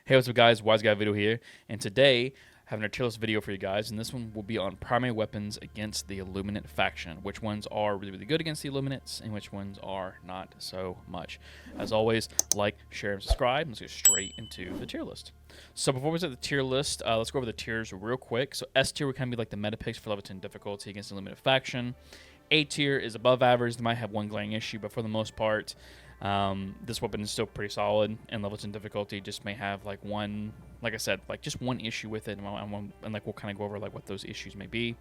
Hey, what's up guys, WiseGuyVito here, and today having a tier list video for you guys, and this one will be on primary weapons against the Illuminate faction. Which ones are really good against the Illuminates, and which ones are not so much. As always, like, share, and subscribe. Let's get straight into the tier list. So before we start the tier list, let's go over the tiers real quick. So S tier would kind of be like the meta picks for level 10 difficulty against the Illuminate faction. A tier is above average. They might have one glaring issue, but for the most part, this weapon is still pretty solid, and level 10 difficulty just may have like one, like I said, like just one issue with it, and like we'll kind of go over like what those issues may be.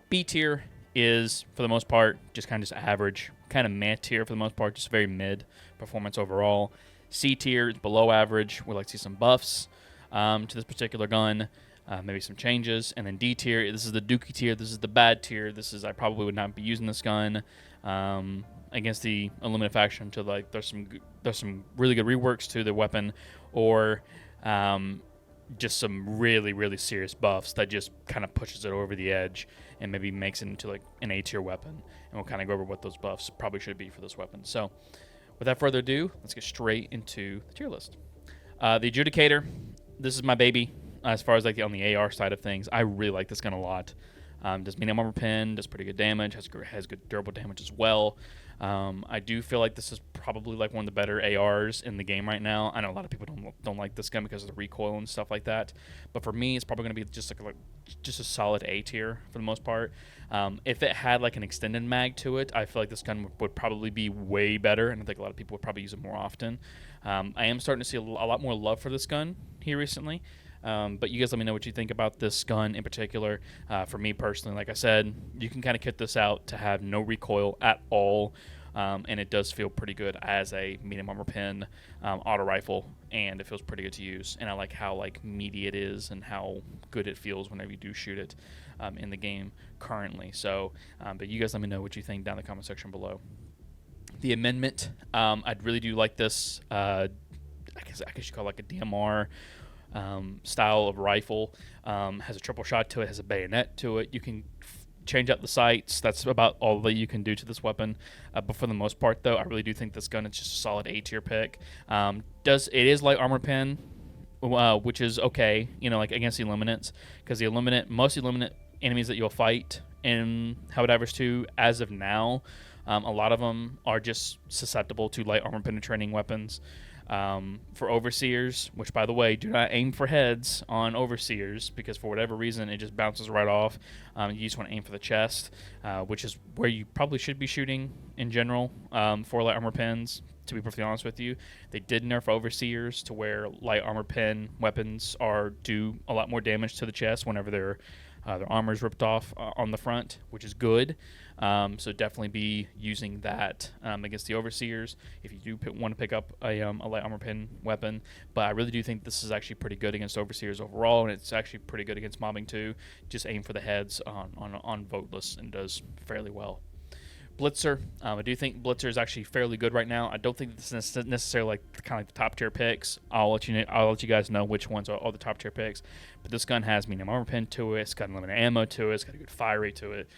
B tier is for the most part just kind of just average, kind of meh tier for the most part, just very mid performance overall. C tier is below average. We'd like to see some buffs to this particular gun. Maybe some changes. And then D tier, this is the dookie tier, this is the bad tier, this is I probably would not be using this gun against the Illuminate faction until like there's some really good reworks to the weapon, or just some really serious buffs that just kind of pushes it over the edge and maybe makes it into like an A tier weapon. And we'll kind of go over what those buffs probably should be for this weapon. So without further ado, let's get straight into the tier list. The Adjudicator, this is my baby. As far as like on the AR side of things, I really like this gun a lot. Does medium armor pen, does pretty good damage, has good durable damage as well. I do feel like this is probably like one of the better ARs in the game right now. I know a lot of people don't like this gun because of the recoil and stuff like that, but for me, it's probably going to be just just a solid A tier for the most part. If it had like an extended mag to it, I feel like this gun would probably be way better, and I think a lot of people would probably use it more often. I am starting to see a lot more love for this gun here recently. But you guys let me know what you think about this gun in particular. For me personally, like I said, you can kind of kit this out to have no recoil at all, and it does feel pretty good as a medium armor pen auto rifle, and it feels pretty good to use. And I like how like meaty it is and how good it feels whenever you do shoot it in the game currently. So, but you guys let me know what you think down in the comment section below. The amendment, I really do like this. I guess you call it like a DMR. Style of rifle. Has a triple shot to it, has a bayonet to it. You can change out the sights. That's about all that you can do to this weapon. But for the most part, though, I really do think this gun is just a solid A tier pick. It is light armor pen, which is okay, like against the Illuminates, because most Illuminate enemies that you'll fight in Helldivers 2 as of now, a lot of them are just susceptible to light armor penetrating weapons. For Overseers, which by the way, do not aim for heads on Overseers, because for whatever reason it just bounces right off. You just want to aim for the chest, which is where you probably should be shooting in general for light armor pens, to be perfectly honest with you. They did nerf Overseers to where light armor pen weapons do a lot more damage to the chest whenever their armor is ripped off on the front, which is good. So definitely be using that against the Overseers if you do want to pick up a light armor pen weapon. But I really do think this is actually pretty good against Overseers overall, and it's actually pretty good against mobbing too. Just aim for the heads on voteless and does fairly well. Blitzer, I do think Blitzer is actually fairly good right now. I don't think this is necessarily like kind of the top tier picks. I'll let you guys know which ones are all the top tier picks. But this gun has medium armor pen to it. It's got unlimited ammo to it. It's got a good fire rate to it.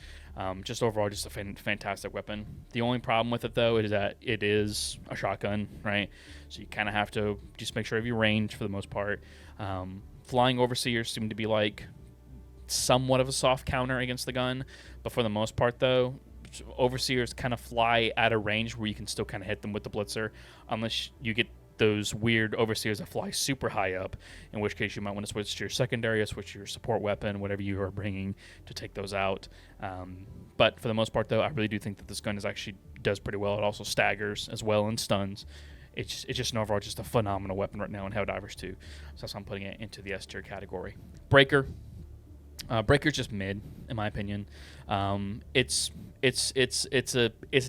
Just overall, just a fantastic weapon. The only problem with it though is that it is a shotgun, right? So you kind of have to just make sure of your range for the most part. Flying Overseers seem to be like somewhat of a soft counter against the gun, but for the most part though, Overseers kind of fly at a range where you can still kind of hit them with the Blitzer, unless you get those weird Overseers that fly super high up, in which case you might want to switch to your secondary or switch to your support weapon, whatever you are bringing to take those out. But for the most part, though, I really do think that this gun does pretty well. It also staggers as well and stuns. It's just an overall just a phenomenal weapon right now in Helldivers 2. So that's why I'm putting it into the S tier category. Breaker. Breaker's just mid, in my opinion. It's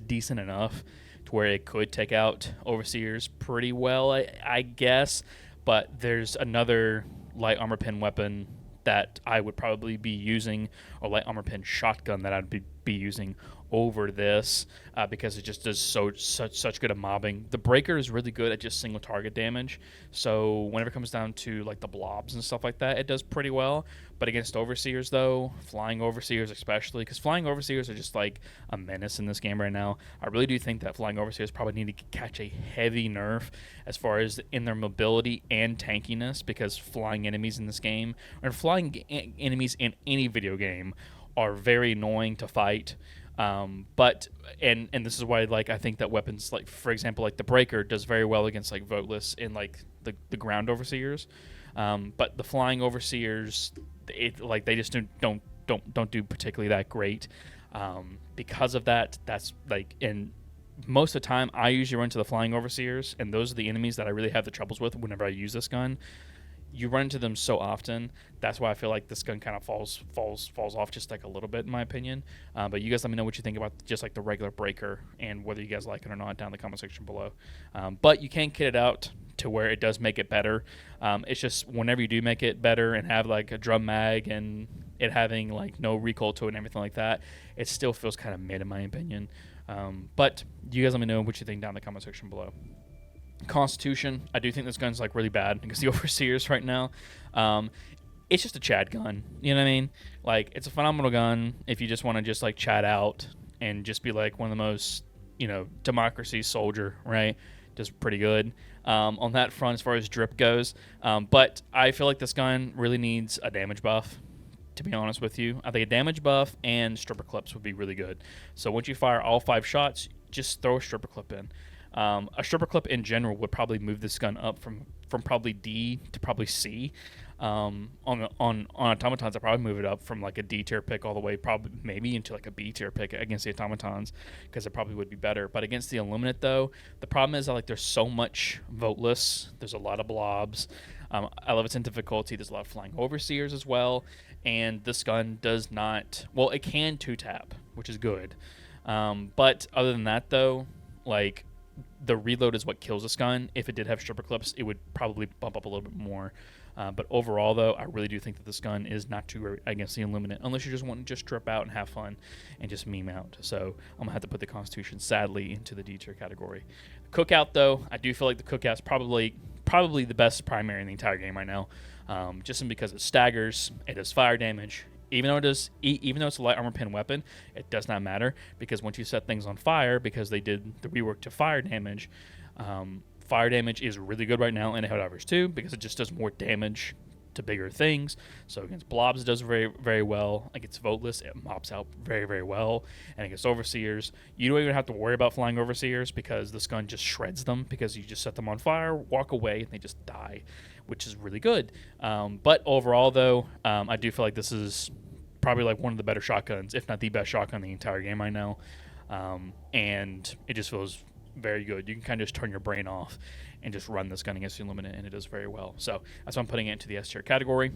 decent enough to where it could take out Overseers pretty well, I guess. But there's another light armor pen weapon that I would probably be using, or light armor pen shotgun that I'd be using over this because it just does such good at mobbing. The breaker is really good at just single target damage, so whenever it comes down to like the blobs and stuff like that, it does pretty well. But against overseers though, flying overseers especially, because flying overseers are just like a menace in this game right now. I really do think that flying overseers probably need to catch a heavy nerf as far as in their mobility and tankiness, because flying enemies in this game, or flying enemies in any video game, are very annoying to fight. But this is why, like, I think that weapons, like for example, like the breaker does very well against like voteless and like the ground overseers, but the flying overseers, they just don't do particularly that great. Because of that, that's like, and most of the time I usually run to the flying overseers, and those are the enemies that I really have the troubles with whenever I use this gun. You run into them so often. That's why I feel like this gun kind of falls off just like a little bit, in my opinion. But you guys let me know what you think about just like the regular breaker and whether you guys like it or not down in the comment section below. But you can kit it out to where it does make it better. It's just whenever you do make it better and have like a drum mag and it having like no recoil to it and everything like that, it still feels kind of mid in my opinion. But you guys let me know what you think down in the comment section below. Constitution, I do think this gun's like really bad because the overseers right now. It's just a Chad gun, you know what I mean? Like, it's a phenomenal gun if you just want to just like chat out and just be like one of the most, you know, democracy soldier, right? Just pretty good on that front as far as drip goes. But I feel like this gun really needs a damage buff, to be honest with you. I think a damage buff and stripper clips would be really good. So once you fire all 5 shots, just throw a stripper clip in. A stripper clip in general would probably move this gun up from probably D to probably C. On automatons, I probably move it up from like a D tier pick all the way, probably maybe into like a B tier pick against the automatons, because it probably would be better. But against the Illuminate though, the problem is that like there's so much voteless, there's a lot of blobs. I love its in difficulty. There's a lot of flying overseers as well, and this gun does not. Well, it can 2-tap, which is good. But other than that though, like, the reload is what kills this gun. If it did have stripper clips, it would probably bump up a little bit more. But overall, though, I really do think that this gun is not too great against the Illuminate, unless you just want to just trip out and have fun and just meme out. So I'm going to have to put the Constitution, sadly, into the D tier category. Cookout, though, I do feel like the Cookout's probably the best primary in the entire game right now, just because it staggers, it does fire damage. Even though it's a light armor pin weapon, it does not matter, because once you set things on fire, because they did the rework to fire damage is really good right now in Helldivers 2, because it just does more damage to bigger things. So against blobs it does very, very well. Against voteless it mops out very, very well. And against overseers, you don't even have to worry about flying overseers, because this gun just shreds them, because you just set them on fire, walk away, and they just die, which is really good. But overall though, I do feel like this is probably like one of the better shotguns, if not the best shotgun in the entire game right now. And it just feels very good. You can kind of just turn your brain off and just run this gun against the Illuminate, and it does very well. So that's why I'm putting it into the S tier category.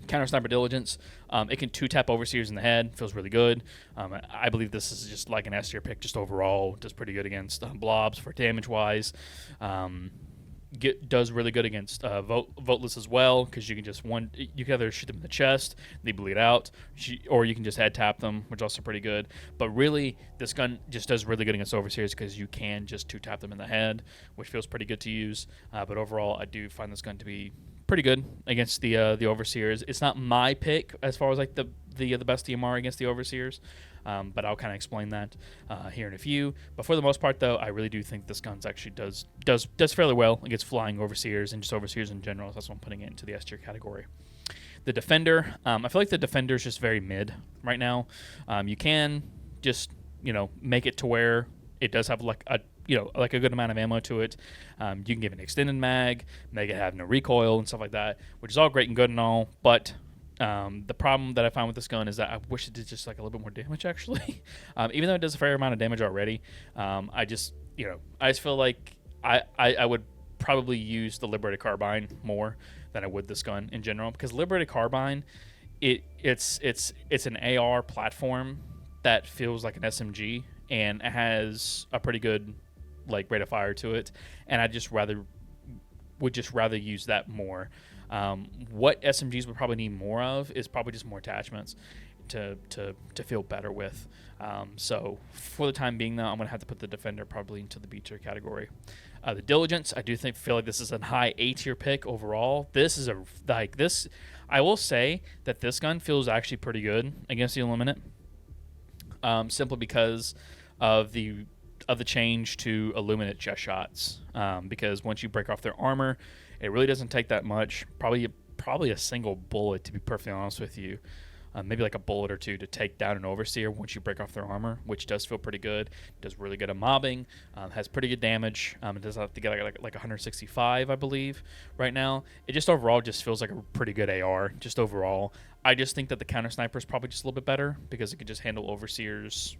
Counter Sniper Diligence, it can 2-tap overseers in the head, feels really good. I believe this is just like an S tier pick, just overall does pretty good against blobs for damage wise. Does really good against voteless as well, because you can just you can either shoot them in the chest, they bleed out, or you can just head tap them, which is also pretty good. But really, this gun just does really good against overseers, because you can just 2-tap them in the head, which feels pretty good to use. But overall, I do find this gun to be pretty good against the overseers. It's not my pick as far as like the best DMR against the overseers, but I'll kind of explain that here in a few. But for the most part, though, I really do think this gun actually does fairly well against flying overseers and just overseers in general. So that's why I'm putting it into the S tier category. The Defender, I feel like the Defender is just very mid right now. You can just make it to where it does have like a good amount of ammo to it. You can give it an extended mag, make it have no recoil and stuff like that, which is all great and good and all, but the problem that I found with this gun is that I wish it did just like a little bit more damage, actually. Even though it does a fair amount of damage already, I just feel like I would probably use the Liberated carbine more than I would this gun in general, because Liberated carbine, it's an AR platform that feels like an SMG, and it has a pretty good like rate of fire to it, and I would just rather use that more. What SMGs would probably need more of is probably just more attachments. to feel better with. So for the time being, though, I'm gonna have to put the Defender probably into the B tier category. The Diligence, I do feel like this is a high A tier pick overall. This is I will say that this gun feels actually pretty good against the Illuminate, simply because of the change to Illuminate chest shots. Because once you break off their armor, it really doesn't take that much. Probably a single bullet, to be perfectly honest with you. Maybe like a bullet or two to take down an Overseer once you break off their armor, which does feel pretty good. Does really good at mobbing. Has pretty good damage. It does have to get like 165, I believe, right now. It just overall just feels like a pretty good AR, just overall. I just think that the counter sniper is probably just a little bit better because it could just handle Overseers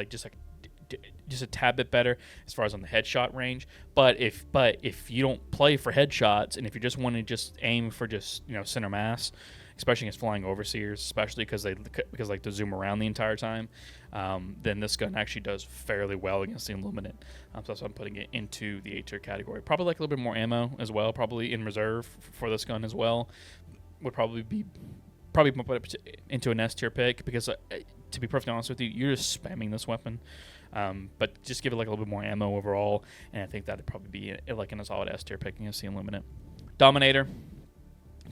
just a tad bit better as far as on the headshot range. But if you don't play for headshots, and if you just want to just aim for just center mass, especially against flying Overseers, especially because they like to zoom around the entire time, then this gun actually does fairly well against the Illuminate. So that's why I'm putting it into the A tier category. Probably like a little bit more ammo as well, probably in reserve for this gun as well. Would probably put it into an S tier pick because, to be perfectly honest with you, you're just spamming this weapon. But just give it like a little bit more ammo overall, and I think that'd probably be like in a solid S tier pick against the Illuminate.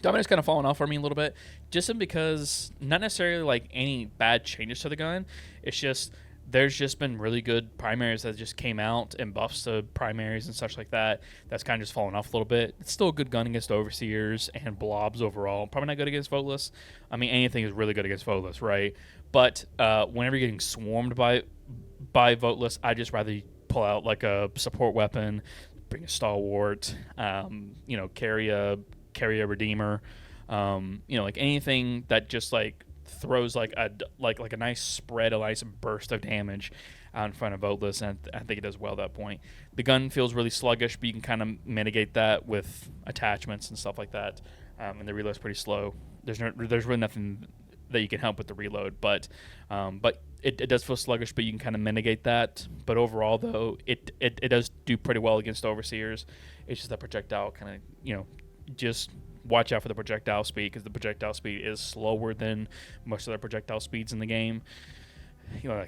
Dominator's kind of fallen off for me a little bit, just because not necessarily like any bad changes to the gun. It's just there's just been really good primaries that just came out and buffs to primaries and such like that. That's kind of just fallen off a little bit. It's still a good gun against Overseers and blobs overall. Probably not good against Voteless. I mean, anything is really good against Voteless, right? But whenever you're getting swarmed by Voteless, I'd just rather pull out like a support weapon, bring a Stalwart, carry a Redeemer, like anything that just like throws like a nice spread, a nice burst of damage out in front of Voteless, and I think it does well at that point. The gun feels really sluggish, but you can kind of mitigate that with attachments and stuff like that, and the reload's pretty slow. There's really nothing that you can help with the reload, but it does feel sluggish, but you can kind of mitigate that. But overall, though, it does do pretty well against Overseers. It's just that projectile kind of, just watch out for the projectile speed, because the projectile speed is slower than most of the projectile speeds in the game,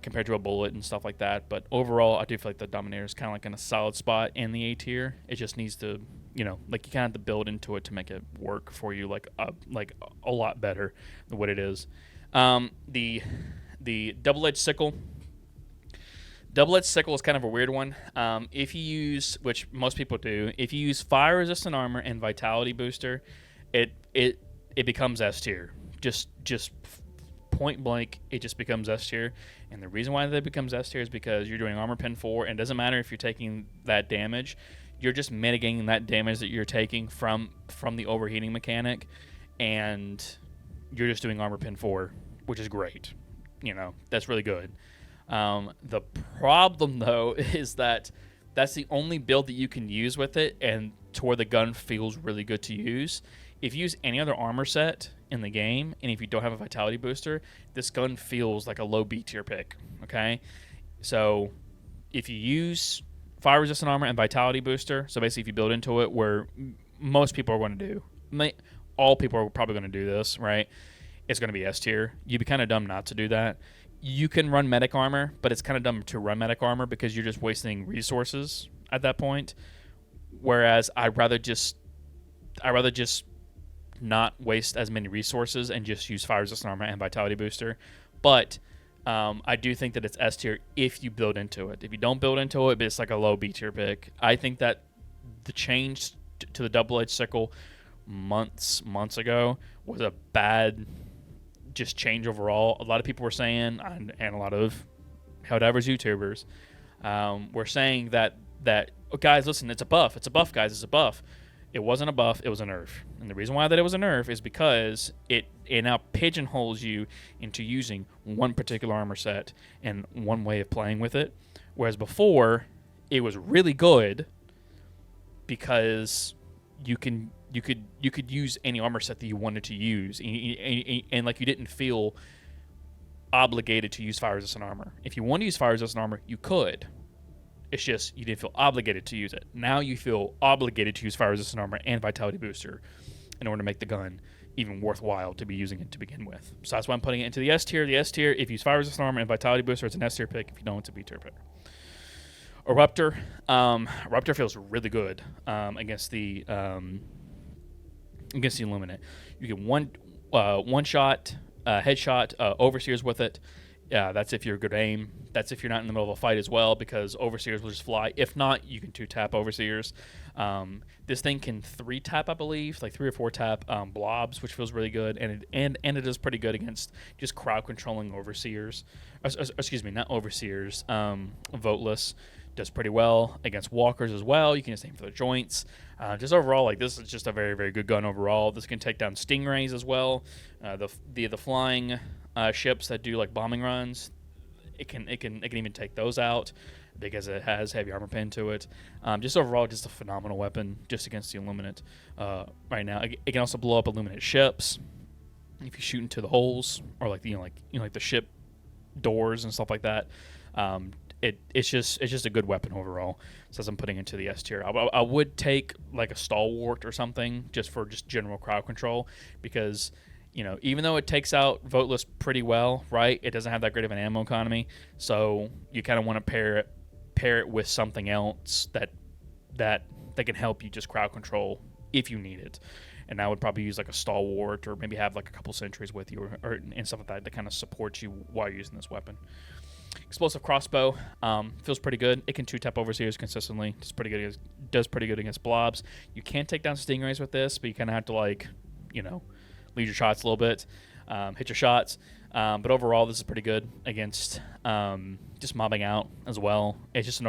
compared to a bullet and stuff like that. But overall, I do feel like the Dominator is kind of like in a solid spot in the A tier. It just needs to, you kind of have to build into it to make it work for you like a lot better than what it is. The double-edged sickle. Double-edged sickle is kind of a weird one. If you use, which most people do, if you use fire-resistant armor and vitality booster, it becomes S tier. Just point blank, it just becomes S tier. And the reason why that becomes S tier is because you're doing armor pen 4, and it doesn't matter if you're taking that damage. You're just mitigating that damage that you're taking from the overheating mechanic, and you're just doing armor pen 4, which is great. That's really good. The problem, though, is that that's the only build that you can use with it, and to where the gun feels really good to use. If you use any other armor set in the game, and if you don't have a vitality booster, this gun feels like a low B tier pick, okay? So if you use fire-resistant armor and vitality booster, so basically if you build into it, where most people are going to do, all people are probably going to do this, right? It's going to be S tier. You'd be kind of dumb not to do that. You can run medic armor, but it's kind of dumb to run medic armor because you're just wasting resources at that point. Whereas I'd rather just not waste as many resources and just use fire resistant armor and vitality booster. But I do think that it's S tier if you build into it. If you don't build into it, it's like a low B tier pick. I think that the change to the double-edged sickle months ago was a bad just change overall. A lot of people were saying, and a lot of Helldivers YouTubers were saying that oh, guys, listen, it's a buff, guys, it's a buff. It wasn't a buff, it was a nerf. And the reason why that it was a nerf is because it now pigeonholes you into using one particular armor set and one way of playing with it. Whereas before, it was really good because you could use any armor set that you wanted to use, and like you didn't feel obligated to use fire resistant armor. If you want to use fire resistant armor, you could. It's just you didn't feel obligated to use it. Now you feel obligated to use fire resistant armor and vitality booster in order to make the gun even worthwhile to be using it to begin with. So that's why I'm putting it into the S tier. The S tier, if you use Fire Resistant Armor and Vitality Booster, it's an S tier pick. If you don't, it's a B tier pick. Eruptor. Eruptor feels really good against the Illuminate. You get one shot, headshot, Overseers with it. That's if you're good aim. That's if you're not in the middle of a fight as well, because Overseers will just fly. If not, you can 2-tap Overseers. This thing can 3-tap, I believe, like 3 or 4-tap blobs, which feels really good, and it is pretty good against just crowd controlling Overseers. Excuse me, not Overseers. Voteless does pretty well against walkers as well. You can just aim for the joints. Just overall, like, this is just a very, very good gun overall. This can take down stingrays as well. The flying ships that do like bombing runs, it can even take those out because it has heavy armor pen to it. Just overall, just a phenomenal weapon just against the Illuminate right now. It can also blow up Illuminate ships if you shoot into the holes, or like the ship doors and stuff like that. It's just a good weapon overall. So as I'm putting into the S tier, I would take like a Stalwart or something just for general crowd control, because even though it takes out Voteless pretty well, right, it doesn't have that great of an ammo economy. So you kind of want to pair it with something else that can help you just crowd control if you need it. And I would probably use like a Stalwart, or maybe have like a couple sentries with you, or and stuff like that to kind of support you while you're using this weapon. Explosive crossbow feels pretty good. It can 2-tap Overseers consistently. Does pretty good against blobs. You can take down stingrays with this, but you kind of have to lead your shots a little bit, hit your shots. But overall, this is pretty good against just mobbing out as well. It's just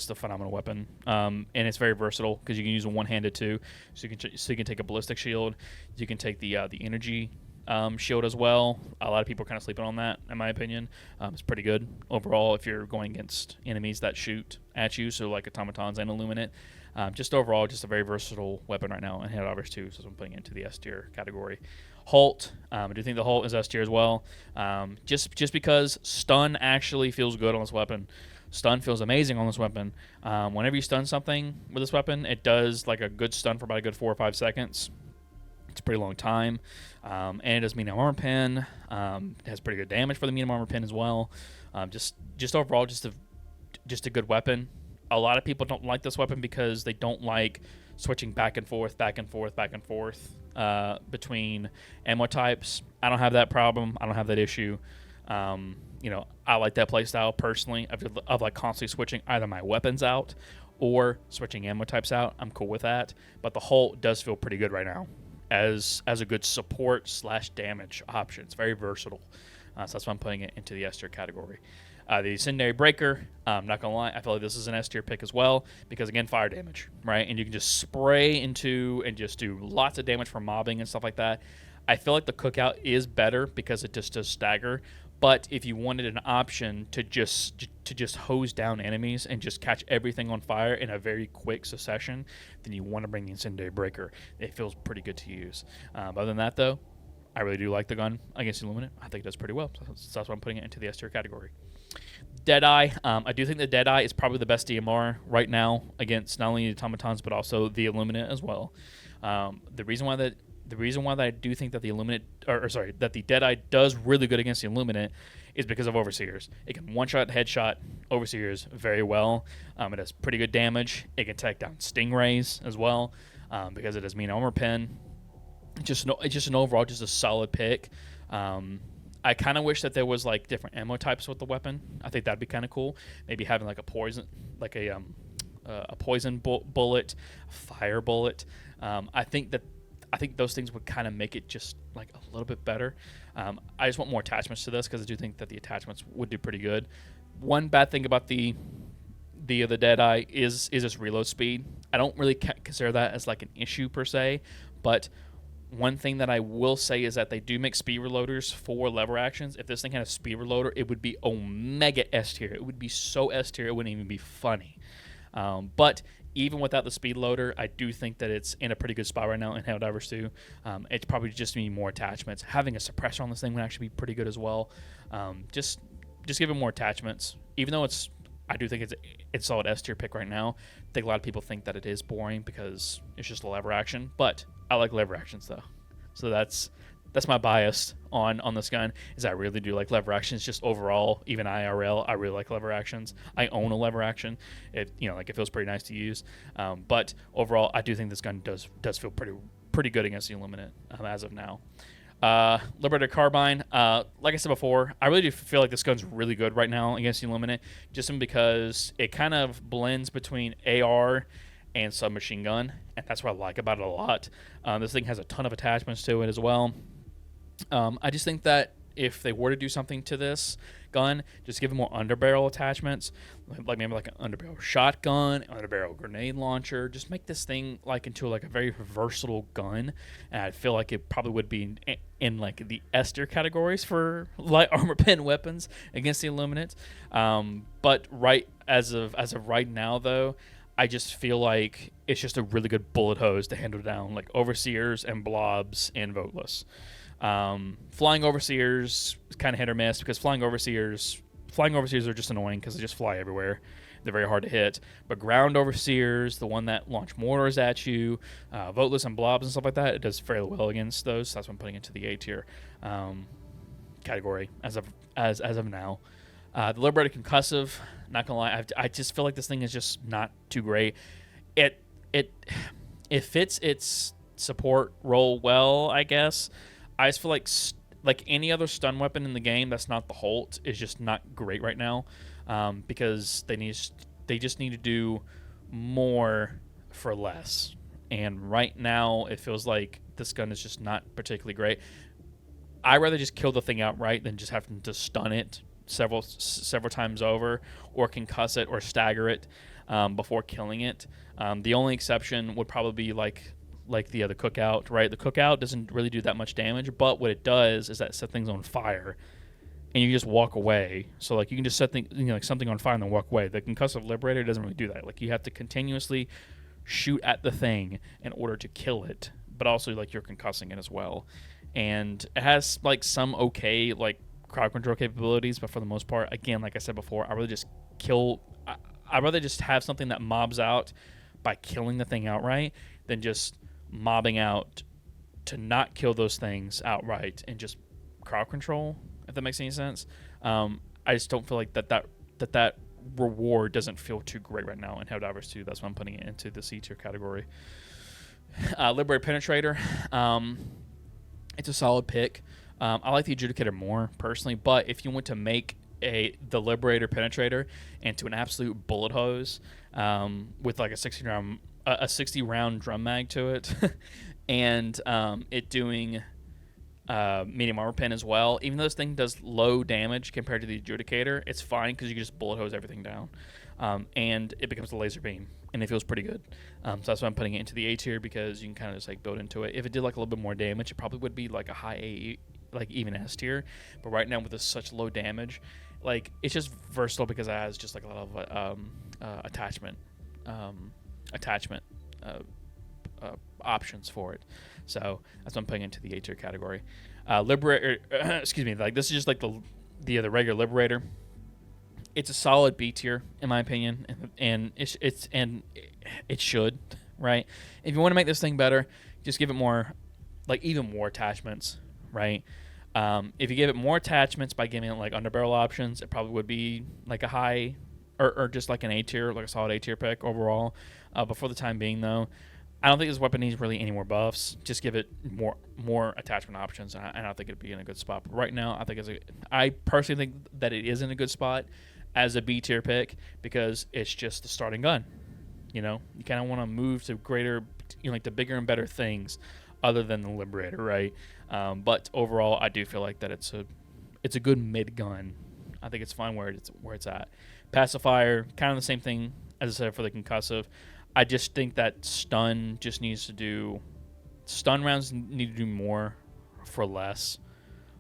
a phenomenal weapon, and it's very versatile because you can use a one-handed too. So you can take a ballistic shield. You can take the energy shield as well. A lot of people are kind of sleeping on that, in my opinion. It's pretty good overall if you're going against enemies that shoot at you, so like automatons and Illuminate. Just overall, just a very versatile weapon right now, and Helldivers too, so I'm putting it into the S tier category. Halt. I do think the Halt is S tier as well. Just because stun actually feels good on this weapon. Stun feels amazing on this weapon. Whenever you stun something with this weapon, it does like a good stun for about a good 4 or 5 seconds. It's a pretty long time, and it does medium armor pen. It has pretty good damage for the medium armor pen as well. Just overall, just a good weapon. A lot of people don't like this weapon because they don't like switching back and forth between ammo types. I don't have that problem. I don't have that issue. I like that playstyle personally of like constantly switching either my weapons out or switching ammo types out. I'm cool with that. But the Halt does feel pretty good right now as a good support / damage option. It's very versatile. So that's why I'm putting it into the S tier category. The Incendiary Breaker, I'm not going to lie, I feel like this is an S tier pick as well, because again, fire damage, right? And you can just spray into and just do lots of damage from mobbing and stuff like that. I feel like the Cookout is better because it just does stagger, but if you wanted an option to just hose down enemies and just catch everything on fire in a very quick succession, then you want to bring the Incendiary Breaker. It feels pretty good to use. Other than that, though, I really do like the gun against Illuminate. I think it does pretty well, so that's why I'm putting it into the S tier category. Deadeye, I do think the Deadeye is probably the best DMR right now against not only the automatons but also the Illuminate as well. The reason why that I do think that the that the Deadeye does really good against the Illuminate is because of Overseers. It can one-shot, headshot Overseers very well. It has pretty good damage. It can take down stingrays as well because it has mean armor pen. It's just an overall just a solid pick. I kind of wish that there was like different ammo types with the weapon. I think that'd be kind of cool. Maybe having like a poison, like a poison bullet, fire bullet. I think those things would kind of make it just like a little bit better. I just want more attachments to this because I do think that the attachments would do pretty good. One bad thing about the Deadeye is its reload speed. I don't really consider that as like an issue per se, but one thing that I will say is that they do make speed reloaders for lever actions. If this thing had a speed reloader, it would be Omega S tier. It would be so S tier, it wouldn't even be funny. But even without the speed loader, I do think that it's in a pretty good spot right now in Helldivers 2. It's probably just need more attachments. Having a suppressor on this thing would actually be pretty good as well. Just give it more attachments. Even though I do think it's solid S tier pick right now. I think a lot of people think that it is boring because it's just a lever action, but I like lever actions though. So that's my bias on this gun, is I really do like lever actions. Just overall, even IRL, I really like lever actions. I own a lever action. It it feels pretty nice to use. But overall, I do think this gun does feel pretty good against the Illuminate as of now. Liberated carbine. Like I said before, I really do feel like this gun's really good right now against the Illuminate, just because it kind of blends between AR and submachine gun, and that's what I like about it a lot. This thing has a ton of attachments to it as well. I just think that if they were to do something to this gun, just give it more underbarrel attachments, like maybe like an underbarrel shotgun, underbarrel grenade launcher. Just make this thing into a very versatile gun, and I feel like it probably would be in like the S tier categories for light armor pen weapons against the Illuminate. But as of right now, though, I just feel like it's just a really good bullet hose to handle down like overseers and blobs and voteless. Flying overseers is kind of hit or miss, because flying overseers are just annoying because they just fly everywhere. They're very hard to hit. But ground overseers, the one that launch mortars at you, voteless and blobs and stuff like that, it does fairly well against those. So that's what I'm putting into the A tier category as of now. The Liberated concussive, not gonna lie, I just feel like this thing is just not too great. It fits its support role well, I guess. I just feel like any other stun weapon in the game that's not the Halt is just not great right now, because they just need to do more for less. And right now, it feels like this gun is just not particularly great. I'd rather just kill the thing outright than just having to stun it several times over, or concuss it or stagger it before killing it. The only exception would probably be like the other Cookout, right? The Cookout doesn't really do that much damage, but what it does is that it set things on fire, and you just walk away. So you can just set something on fire and then walk away. The concussive Liberator doesn't really do that. You have to continuously shoot at the thing in order to kill it, but also you're concussing it as well. And it has some okay crowd control capabilities, but for the most part, again, like I said before, I'd rather just have something that mobs out by killing the thing outright than just mobbing out to not kill those things outright and just crowd control, if that makes any sense. I just don't feel like that reward doesn't feel too great right now in Helldivers 2. That's why I'm putting it into the C tier category. Liberated Penetrator. It's a solid pick. I like the Adjudicator more personally, but if you want to make the Liberator Penetrator into an absolute bullet hose with a 60 round drum mag to it, and it doing medium armor pen as well. Even though this thing does low damage compared to the Adjudicator, it's fine because you can just bullet hose everything down, and it becomes a laser beam, and it feels pretty good. So that's why I'm putting it into the A tier, because you can kind of just build into it. If it did a little bit more damage, it probably would be a high A, even S tier. But right now with such low damage, it's just versatile because it has just a lot of attachment options for it. So that's what I'm putting into the A tier category. Liberator, excuse me, this is just the regular Liberator. It's a solid B tier in my opinion, and it should, right? If you want to make this thing better, just give it more, even more attachments, right? If you give it more attachments by giving it underbarrel options, it probably would be a high or just an A tier, a solid A tier pick overall. But for the time being, though, I don't think this weapon needs really any more buffs. Just give it more attachment options, and I think it'd be in a good spot. But right now, I personally think that it is in a good spot as a B tier pick, because it's just the starting gun. You kind of want to move to greater, to bigger and better things other than the Liberator, right? But overall, I do feel like that it's a good mid gun. I think it's fine where it's at. Pacifier, kind of the same thing as I said for the concussive. I just think that stun rounds need to do more for less,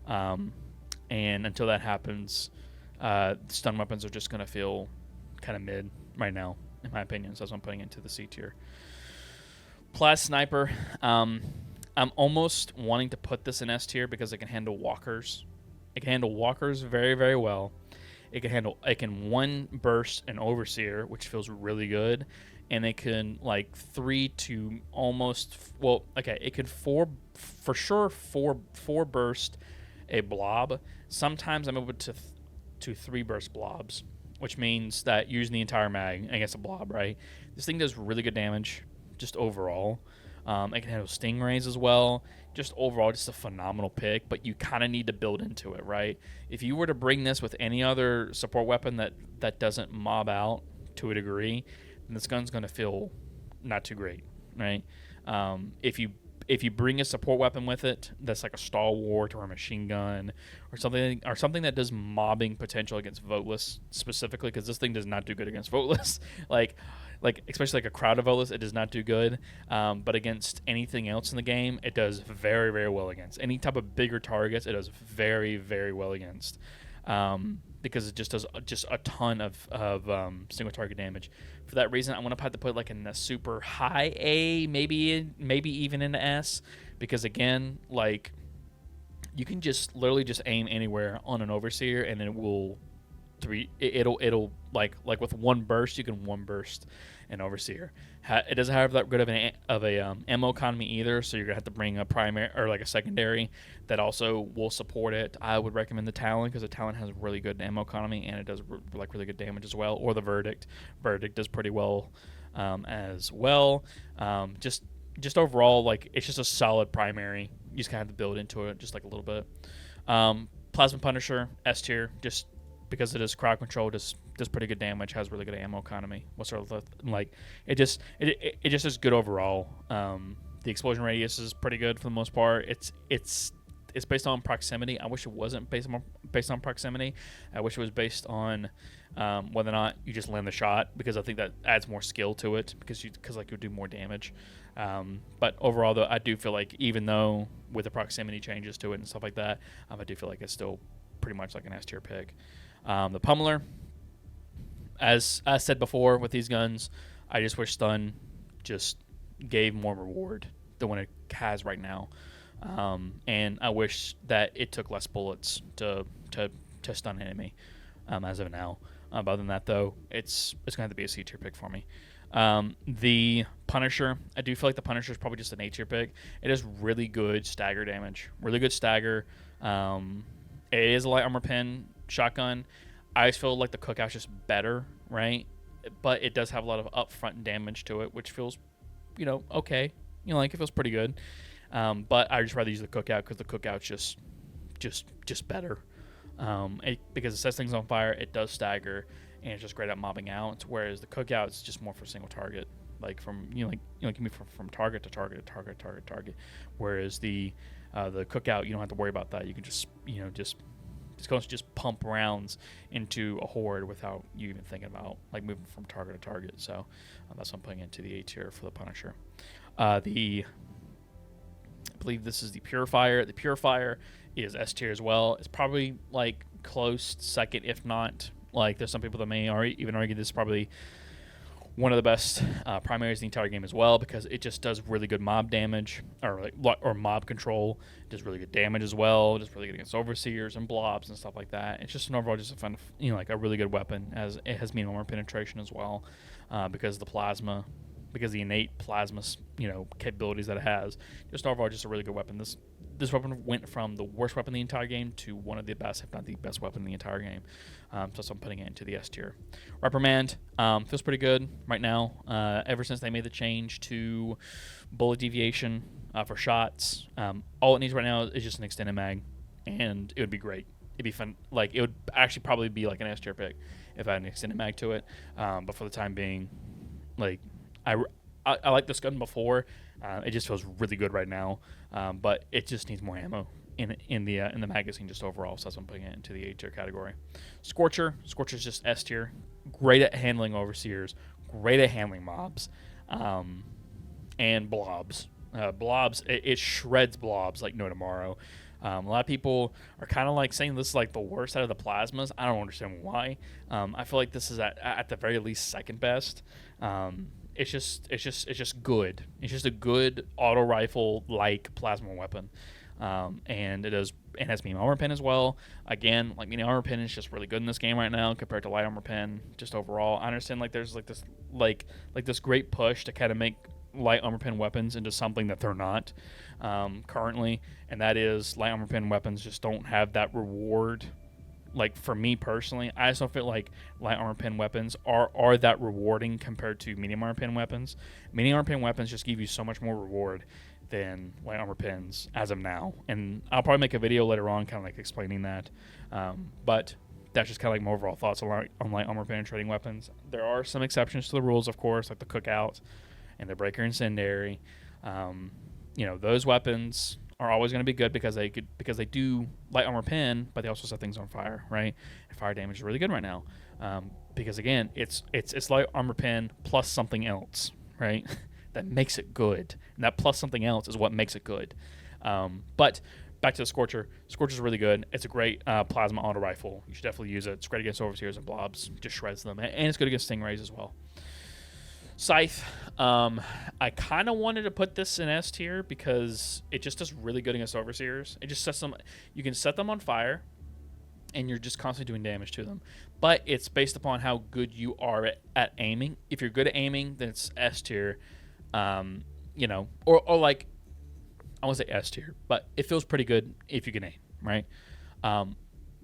and until that happens, stun weapons are just going to feel kind of mid right now, in my opinion. So that's what I'm putting into the C tier. Plus Sniper, I'm almost wanting to put this in S tier because it can handle walkers. It can handle walkers very, very well. It can one burst an overseer, which feels really good, and it can like 3 to almost, well, okay, it could four burst a blob. Sometimes I'm able to 3 burst blobs, which means that using the entire mag against a blob, right? This thing does really good damage, just overall. It can handle stingrays as well. Just overall, just a phenomenal pick, but you kind of need to build into it, right? If you were to bring this with any other support weapon that doesn't mob out to a degree, then this gun's going to feel not too great, right? If you bring a support weapon with it that's like a stalwart or a machine gun or something that does mobbing potential against voteless specifically, because this thing does not do good against voteless, like especially like a crowd of voteless, it does not do good. But against anything else in the game, it does very, very well against. Any type of bigger targets, it does very, very well against. Because it just does a ton of single target damage. For that reason, I'm going to have to put like in the super high A, maybe even in the S, because again, like you can just literally just aim anywhere on an overseer, and then it will it'll like with one burst, you can one burst an overseer. It doesn't have that good of a ammo economy either, so you're gonna have to bring a primary or like a secondary that also will support it. I would recommend the Talon, because the Talon has really good ammo economy and it does like really good damage as well. Or the Verdict does pretty well as well. Just overall, like it's just a solid primary. You just kind of have to build into it just like a little bit. Plasma Punisher S tier, just because it is crowd control, does pretty good damage, has really good ammo economy. It just is good overall. The explosion radius is pretty good for the most part. It's based on proximity. I wish it wasn't based on proximity. I wish it was based on whether or not you just land the shot, because I think that adds more skill to it, because you'll do more damage. But overall, though, I do feel like even though with the proximity changes to it and stuff like that, I do feel like it's still pretty much like an S tier pick. The Pummeler, as I said before with these guns, I just wish stun just gave more reward than what it has right now. And I wish that it took less bullets to stun an enemy as of now. But other than that, though, it's going to have to be a C tier pick for me. The Punisher, I do feel like the Punisher is probably just an A tier pick. It has really good stagger damage, really good stagger. It is a light armor pen shotgun. I just feel like the Cookout's just better, right? But it does have a lot of upfront damage to it, which feels, okay. Like it feels pretty good. But I just rather use the Cookout, because the Cookout's just better. Because it sets things on fire, it does stagger, and it's just great at mobbing out. Whereas the Cookout is just more for single target, like from can be from target to target to target to target to target. Whereas the Cookout, you don't have to worry about that. You can just pump rounds into a horde without you even thinking about like moving from target to target. So that's what I'm putting into the A tier for the Punisher. I believe this is the Purifier. The Purifier is S tier as well. It's probably like close second, if not, like there's some people that may even argue this is probably one of the best primaries in the entire game as well, because it just does really good mob damage or mob control. It does really good damage as well. It does really good against overseers and blobs and stuff like that. It's just an overall just a fun, like a really good weapon, as it has medium armor penetration as well, because the innate plasma capabilities that it has. Just overall just a really good weapon. This weapon went from the worst weapon in the entire game to one of the best, if not the best weapon in the entire game. So I'm putting it into the S tier. Reprimand feels pretty good right now. Ever since they made the change to bullet deviation for shots, all it needs right now is just an extended mag, and it would be great. It'd be fun. Like, it would actually probably be like an S tier pick if I had an extended mag to it. But for the time being, like, I liked this gun before. It just feels really good right now, but it just needs more ammo in the magazine just overall. So that's why I'm putting it into the A tier category. Scorcher's just S tier. Great at handling overseers. Great at handling mobs, and blobs. It shreds blobs like no tomorrow. A lot of people are kind of like saying this is like the worst out of the plasmas. I don't understand why. I feel like this is at the very least second best. It's just good. It's just a good auto rifle like plasma weapon. and it has medium armor pen as well. Again, like medium armor pen is just really good in this game right now compared to light armor pen. Just overall, I understand like there's like this great push to kind of make light armor pen weapons into something that they're not currently, and that is light armor pen weapons just don't have that reward. Like for me personally, I just don't feel like light armor pen weapons are that rewarding compared to medium armor pen weapons. Medium armor pen weapons just give you so much more reward than light armor pens as of now, and I'll probably make a video later on kind of like explaining that, but that's just kind of like my overall thoughts on light armor penetrating weapons. There are some exceptions to the rules, of course, like the Cookout and the Breaker Incendiary. Those weapons are always going to be good because they do light armor pen, but they also set things on fire, right? And fire damage is really good right now, because again, it's light armor pen plus something else, right? That makes it good, and that plus something else is what makes it good. But back to the Scorcher. Scorcher's really good. It's a great plasma auto rifle. You should definitely use it. It's great against overseers and blobs. Just shreds them, and it's good against stingrays as well. Scythe, I kind of wanted to put this in S tier because it just does really good against overseers. It just sets them. You can set them on fire, and you're just constantly doing damage to them. But it's based upon how good you are at aiming. If you're good at aiming, then it's S tier. Or like, I won't say S tier, but it feels pretty good if you can aim, right?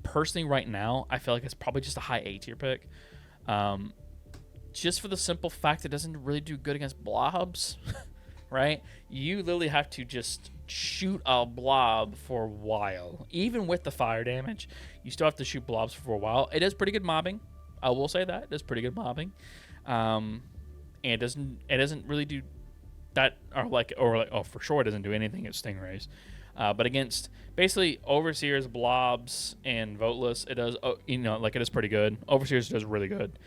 Personally, right now, I feel like it's probably just a high A tier pick. Just for the simple fact it doesn't really do good against blobs, right? You literally have to just shoot a blob for a while. Even with the fire damage, you still have to shoot blobs for a while. It is pretty good mobbing. I will say that. It is pretty good mobbing. And it doesn't really do that, for sure it doesn't do anything against stingrays. But against basically overseers, blobs, and voteless, it does. It is pretty good. Overseers does really good,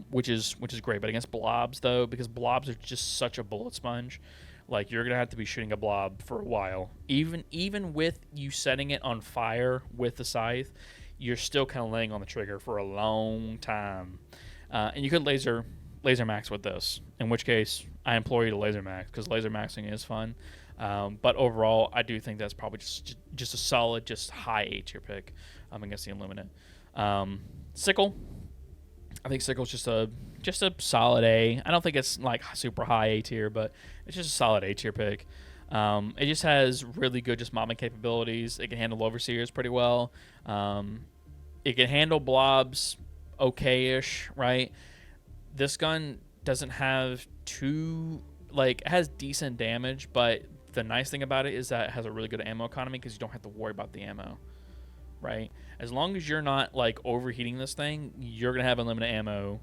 which is great. But against blobs though, because blobs are just such a bullet sponge, like you're gonna have to be shooting a blob for a while. Even with you setting it on fire with the scythe, you're still kind of laying on the trigger for a long time. And you could laser max with this, in which case I implore you to laser max because laser maxing is fun. But overall, I do think that's probably just a solid, just high A tier pick against the Illuminate. Sickle, I think Sickle's just a solid A. I don't think it's like super high A tier, but it's just a solid A tier pick. It just has really good just mobbing capabilities. It can handle overseers pretty well. It can handle blobs okay-ish, right? This gun doesn't have it has decent damage, but the nice thing about it is that it has a really good ammo economy because you don't have to worry about the ammo, right? As long as you're not like overheating this thing, you're gonna have unlimited ammo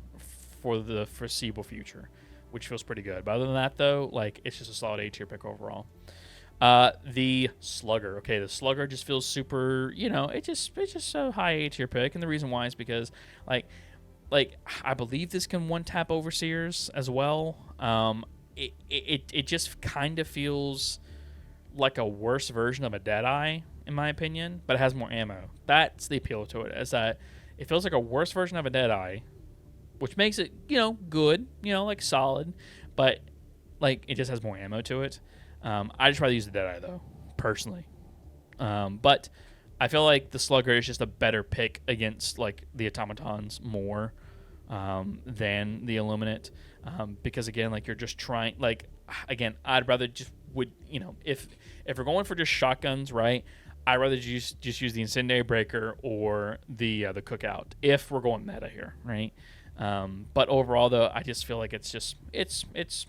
for the foreseeable future, which feels pretty good. But other than that, though, like it's just a solid A tier pick overall. The Slugger. Okay, the Slugger just feels super. It's just a high A tier pick, and the reason why is because like I believe this can one tap overseers as well. It just kind of feels like a worse version of a Deadeye, in my opinion, but it has more ammo. That's the appeal to it, is that it feels like a worse version of a Deadeye, which makes it, good, like solid, but like it just has more ammo to it. I just rather use the Deadeye though, personally. But I feel like the Slugger is just a better pick against like the automatons more than the Illuminate, because again, like you're just trying. Like again, I'd rather just if we're going for just shotguns, right? I'd rather just use the Incendiary Breaker or the Cookout if we're going meta here, right? But overall, though, I just feel like it's it's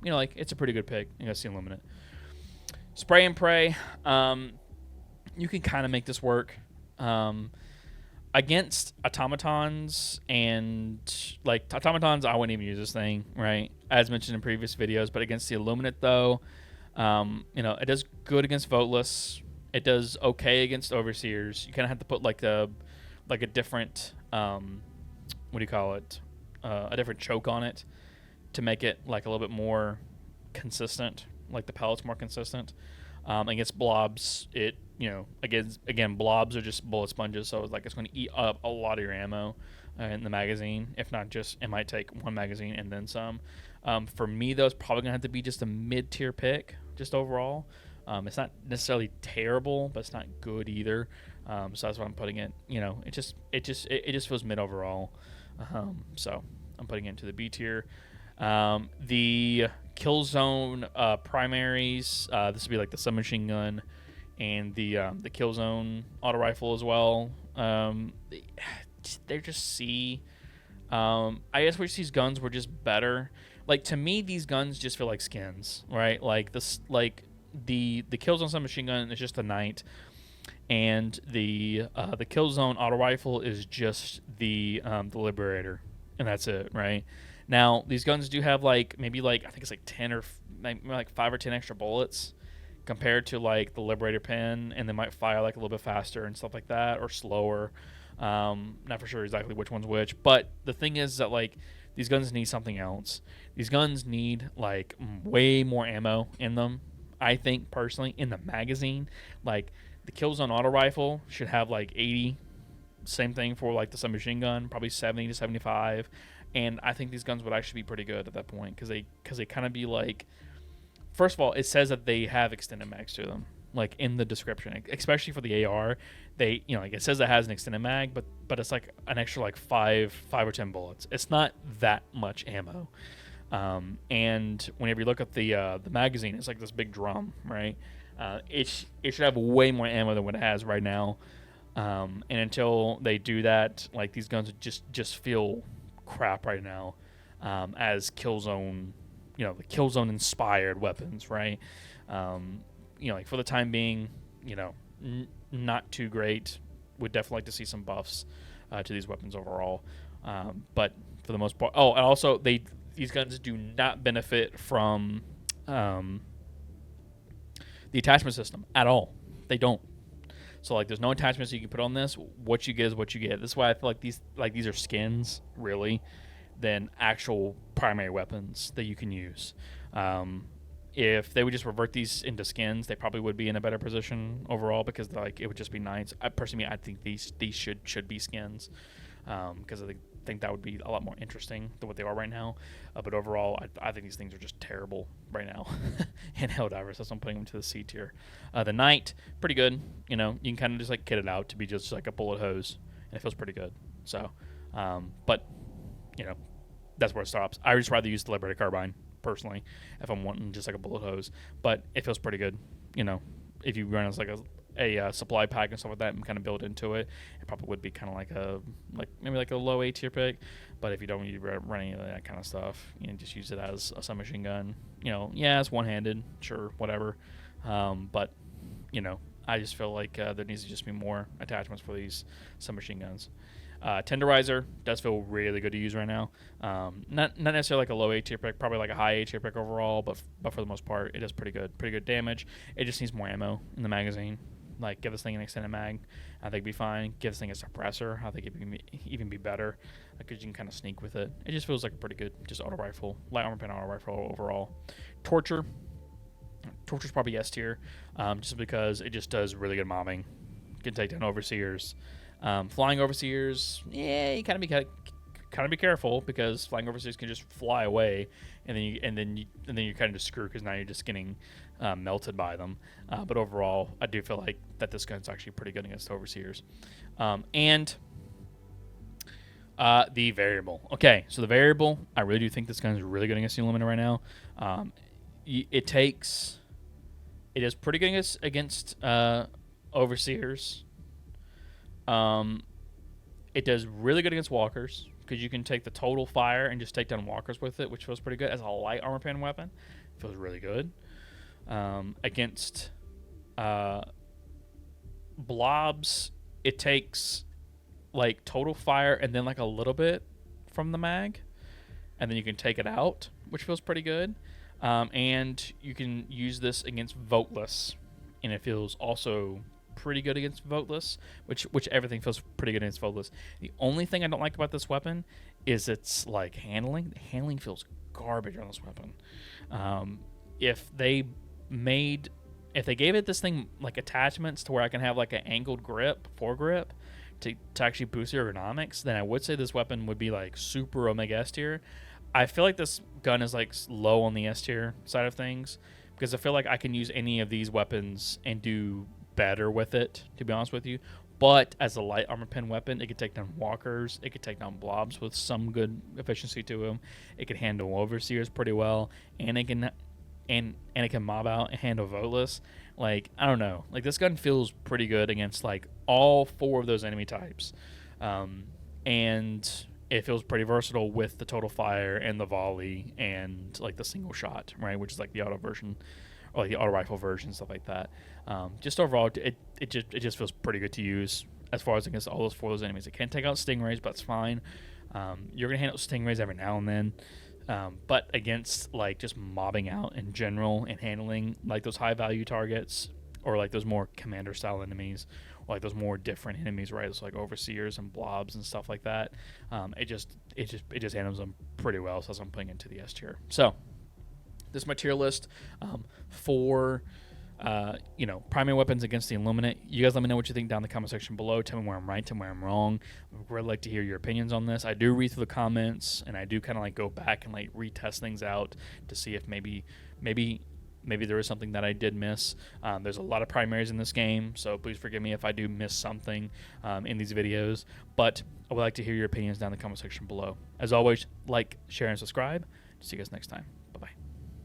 a pretty good pick against the Illuminate. Spray and pray. You can kind of make this work against automatons, and like automatons, I wouldn't even use this thing, right? As mentioned in previous videos. But against the Illuminate, though, it does good against voteless. It does okay against overseers. You kind of have to put like a different a different choke on it to make it like a little bit more consistent, like the pellet's more consistent. Against blobs, again, blobs are just bullet sponges, so it's going to eat up a lot of your ammo in the magazine. If not, just it might take one magazine and then some. For me, though, it's probably going to have to be just a mid-tier pick, just overall. It's not necessarily terrible, but it's not good either. So that's why I'm putting it. You know, it just feels mid overall. So I'm putting it into the B tier. The Killzone primaries. This would be like the submachine gun and the Killzone auto rifle as well. They're just C. I guess wish these guns were just better. Like, to me, these guns just feel like skins, right? Like this, like the Killzone submachine gun is just a knight, and the Killzone auto rifle is just the Liberator, and that's it, right? Now these guns do have maybe I think it's 10 or like 5 or 10 extra bullets compared to like the Liberator pen, and they might fire like a little bit faster and stuff like that, or slower. Not for sure exactly which one's which, but the thing is that like these guns need something else. These guns need like way more ammo in them. I think personally in the magazine, like the Killzone auto rifle should have like 80. Same thing for like the submachine gun, probably 70 to 75. And I think these guns would actually be pretty good at that point because they kind of be like, first of all, it says that they have extended mags to them, like in the description, especially for the AR. They, like it says it has an extended mag, but it's like an extra like 5 or 10 bullets. It's not that much ammo. And whenever you look at the magazine, it's like this big drum, right? It should have way more ammo than what it has right now. And until they do that, like these guns just feel crap right now, as Killzone, the Killzone inspired weapons, right? Like for the time being, not too great. Would definitely like to see some buffs to these weapons overall. But for the most part, and also these guns do not benefit from the attachment system at all. They don't. So like, there's no attachments you can put on this. What you get is what you get. This is why I feel like these are skins really, than actual primary weapons that you can use. If they would just revert these into skins, they probably would be in a better position overall because like it would just be knights. I think these should be skins because I think that would be a lot more interesting than what they are right now. But overall, I think these things are just terrible right now in Helldivers. That's why I'm putting them to the C tier. The Knight, pretty good. You can kind of just like kit it out to be just like a bullet hose, and it feels pretty good. So, but that's where it stops. I would just rather use the Liberated carbine personally if I'm wanting just like a bullet hose, but it feels pretty good. If you run as like a supply pack and stuff like that and kind of build into it, it probably would be kind of maybe like a low A tier pick. But if you don't need to run any of that kind of stuff, just use it as a submachine gun. It's one-handed, sure, whatever. But I just feel like there needs to just be more attachments for these submachine guns. Tenderizer does feel really good to use right now. Not necessarily like a low A tier pick, probably like a high A tier pick overall, but for the most part, it is pretty good damage. It just needs more ammo in the magazine. Like, give this thing an extended mag, I think it'd be fine. Give this thing a suppressor, I think it can even be better, because you can kind of sneak with it. It just feels like a pretty good, just auto rifle, light armor pen auto rifle overall. Torture's probably S tier, just because it just does really good mobbing. You can take down overseers. Flying overseers, you kind of be careful, because flying overseers can just fly away, and then you're kind of just screwed because now you're just getting melted by them. But overall, I do feel like that this gun's actually pretty good against overseers. And the variable. Okay, so the variable, I really do think this gun is really good against the Illuminate right now. It is pretty good against overseers. It does really good against walkers, because you can take the total fire and just take down walkers with it, which feels pretty good. As a light armor pen weapon, it feels really good. Against blobs, it takes like total fire and then like a little bit from the mag, and then you can take it out, which feels pretty good. And you can use this against voteless, and it feels also pretty good against voteless, which everything feels pretty good against voteless. The only thing I don't like about this weapon is its like handling. The handling feels garbage on this weapon. If they gave it this thing like attachments to where I can have like an angled grip, foregrip, to actually boost the ergonomics, then I would say this weapon would be like super Omega S tier. I feel like this gun is like low on the S tier side of things, because I feel like I can use any of these weapons and do better with it, to be honest with you. But as a light armor pen weapon, it can take down walkers, it can take down blobs with some good efficiency to them. It can handle overseers pretty well, and it can it can mob out and handle voteless. Like, I don't know, like this gun feels pretty good against like all 4 of those enemy types, and it feels pretty versatile with the total fire and the volley and like the single shot, right, which is like the auto version or like the auto rifle version, stuff like that. Just overall, it just feels pretty good to use as far as against all those 4 of those enemies. It can take out stingrays, but it's fine. You're gonna handle stingrays every now and then, but against like just mobbing out in general and handling like those high value targets or like those more commander style enemies, or like those more different enemies, right? It's like overseers and blobs and stuff like that. It just handles them pretty well. So that's what I'm putting into the S tier. So this is my tier list for primary weapons against the Illuminate. You guys let me know what you think down in the comment section below. Tell me where I'm right, tell me where I'm wrong. I'd really like to hear your opinions on this. I do read through the comments, and I do kind of like go back and like retest things out to see if maybe there is something that I did miss. There's a lot of primaries in this game, so please forgive me if I do miss something in these videos. But I would like to hear your opinions down in the comment section below. As always, like, share, and subscribe. See you guys next time.